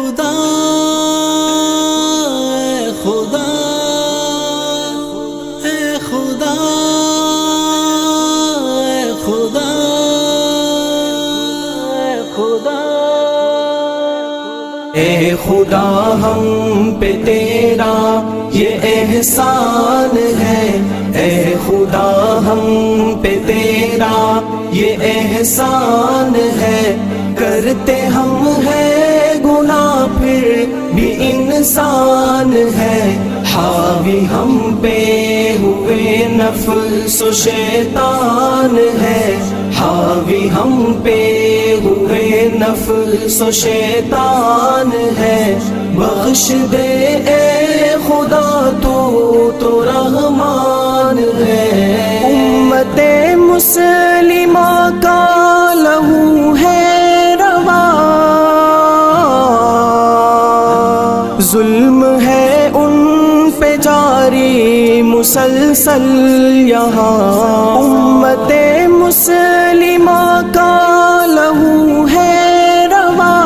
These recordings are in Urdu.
خدا اے خدا اے خدا اے خدا اے خدا اے خدا ہم پہ تیرا یہ احسان ہے، اے خدا ہم پہ تیرا یہ احسان ہے، کرتے ہم ہے گناہ پھر بھی انسان ہے، حاوی ہم پہ ہوئے نفس و شیطان ہے، حاوی ہم پہ ہوئے نفس و شیطان ہے، بخش دے اے خدا تو رحمان ہے، امت مسلمہ کا لہو ہے روا، ظلم ہے ان پہ جاری مسلسل یہاں، امت مسلمہ کا لہو ہے روا،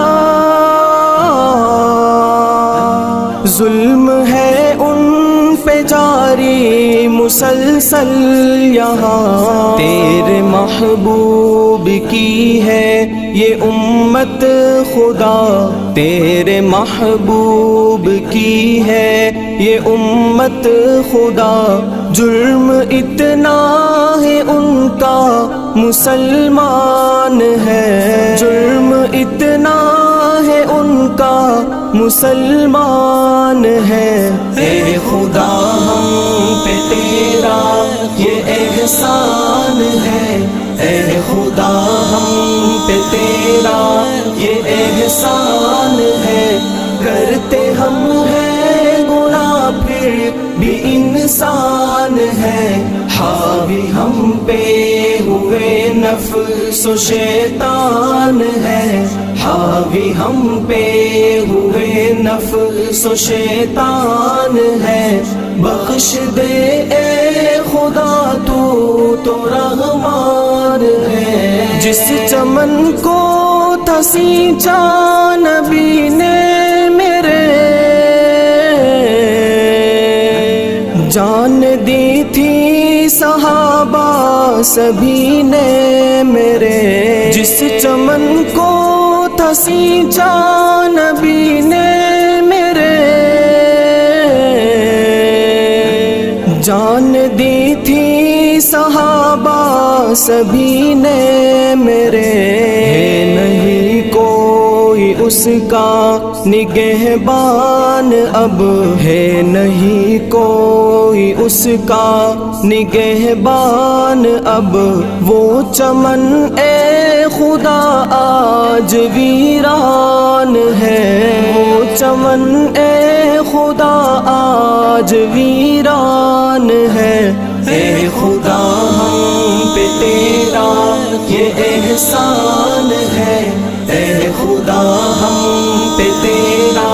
ظلم ہے ان پہ جاری مسلسل یہاں، تیرے محبوب کی ہے یہ امت خدا، تیرے محبوب کی ہے یہ امت خدا، جرم اتنا ہے ان کا مسلمان ہے، جرم اتنا ہے ان کا مسلمان ہے، اے خدا ہم پہ تیرا یہ احسان ہے، اے خدا ہم پہ تیرا یہ احسان ہے، کرتے ہم ہے گناہ پھر بھی انسان ہے، حاوی ہم پہ ہوئے نفس و شیطان ہے، حاوی ہم پہ ہوئے نفس و شیطان ہے، بخش دے اے خدا تو رحمان ہے، جس چمن کو تھا سینچا نبی نے میرے، جان دی تھی صحابہ سبھی نے میرے، جس چمن کو تھا سینچا نبی نے میرے، جان دی تھی صحابہ سبھی نے میرے، نہیں کوئی اس کا نگہبان اب، ہے نہیں کوئی اس کا نگہبان اب، وہ چمن اے خدا آج ویران ہے، وہ چمن اے خدا آج ویران ہے، اے خدا ہم پہ تیرا یہ احسان ہے، اے خدا ہم پہ تیرا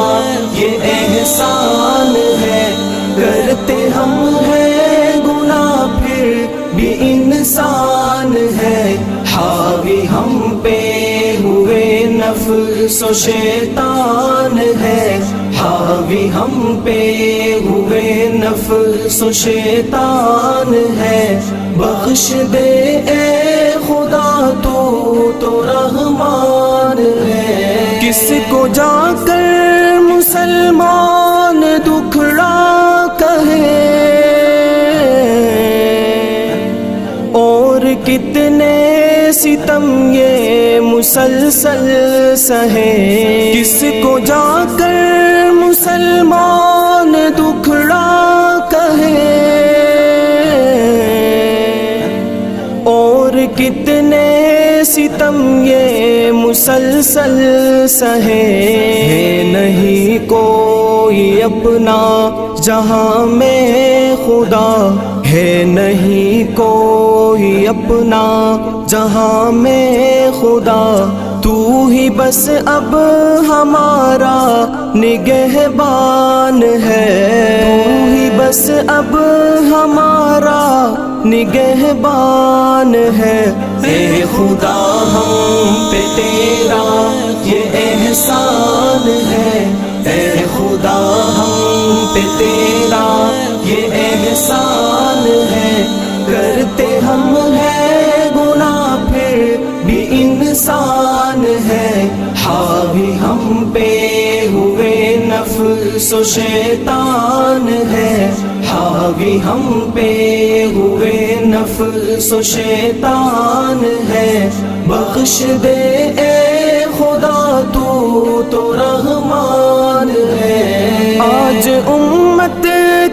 یہ احسان ہے، کرتے ہم ہے گناہ پھر بھی انسان ہے، حاوی ہم پہ ہوئے نفس و شیطان ہے، حاوی ہم پہ ہوئے نفس و شیطان ہے، بخش دے اے خدا تو رحمان ہے، کس کو جا کر مسلمان دکھڑا کہے، اور کتنے ستم یہ مسلسل سہے، کس کو جا کر مسلمان دکھڑا کہے، اور کتنے ستم یہ مسلسل سہے، نہیں کوئی اپنا جہاں میں خدا، ہے نہیں کوئی اپنا جہاں میں خدا، تو ہی بس اب ہمارا نگہبان ہے، تو ہی بس اب ہمارا نگہبان ہے، اے خدا ہم پہ تیرا یہ احسان ہے، اے خدا ہم پہ تیرا یہ احسان ہے، کرتے ہم ہیں گناہ پھر بھی انسان ہے، حاوی ہم پہ ہوئے نفس و شیطان ہے، حاوی ہم پہ ہوئے نفس و شیطان ہے، بخش دے اے خدا تو رحمان ہے۔ آج امت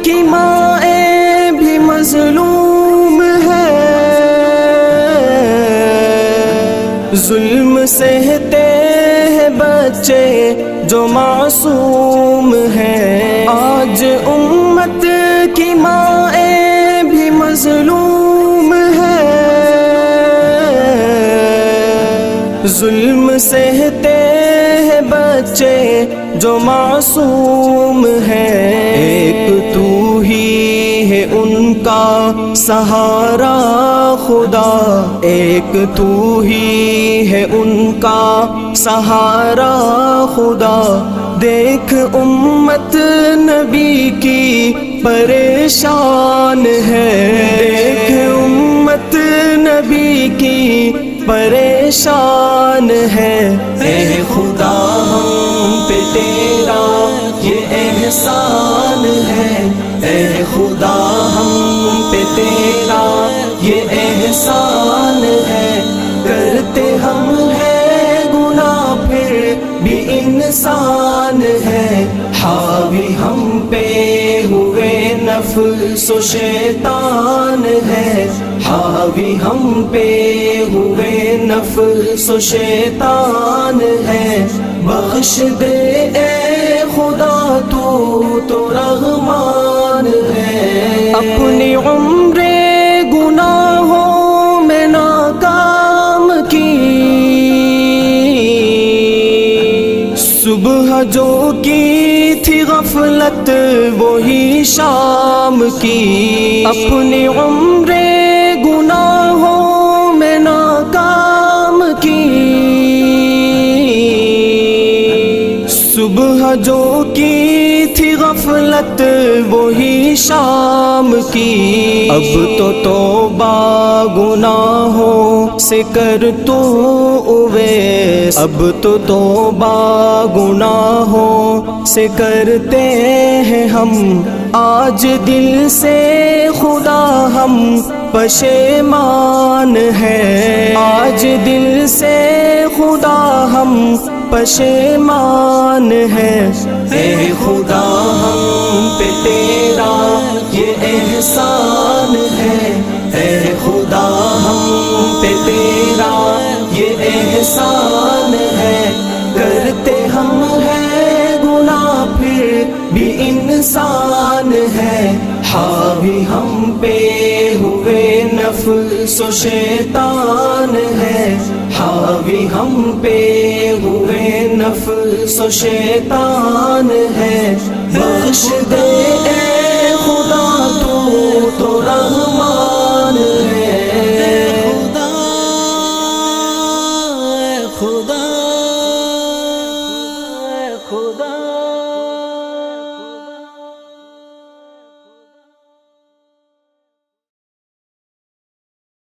کی مائیں بھی مظلوم ہے، ظلم سہتے ہیں بچے جو معصوم ہیں، آج امت کی مائیں بھی مظلوم ہے، ظلم سہتے ہیں بچے جو معصوم ہیں، ایک تو ہی ہے ان کا سہارا خدا، ایک تو ہی ہے ان کا سہارا خدا، دیکھ امت نبی کی پریشان ہے، دیکھ امت نبی کی پریشان ہے، اے خدا ہم پہ تیرا یہ احسان ہے، اے خدا ہم پہ تیرا یہ احسان ہے، کرتے ہم ہیں گناہ پھر بھی انسان ہے، حاوی ہم پہ ہوئے نفس و شیطان ہے، حاوی ہم پہ ہوئے نفس و شیطان ہے، بخش دے اے خدا تو رحمان ہے۔ اپنی عمر گناہوں میں ناکام کی، صبح جو کی تھی غفلت وہی شام کی، اپنی عمر گناہوں میں ناکام کی، صبح جو کی تھی غفلت وہی شام کی، اب تو توبہ گناہوں سے کر تو اویس، اب تو توبہ گناہوں سے کرتے ہیں ہم، آج دل سے خدا ہم پشیمان ہے، آج دل سے خدا ہم پشیمان ہے، اے خدا ہم پہ تیرا یہ احسان ہے، اے خدا ہم پہ تیرا یہ احسان ہے، کرتے ہم ہیں گناہ پھر بھی انسان ہے، حاوی ہم پہ ہوئے نفس و شیطان ہے، حاوی ہم پہ ہوئے نفس و شیطان ہے، بخش دے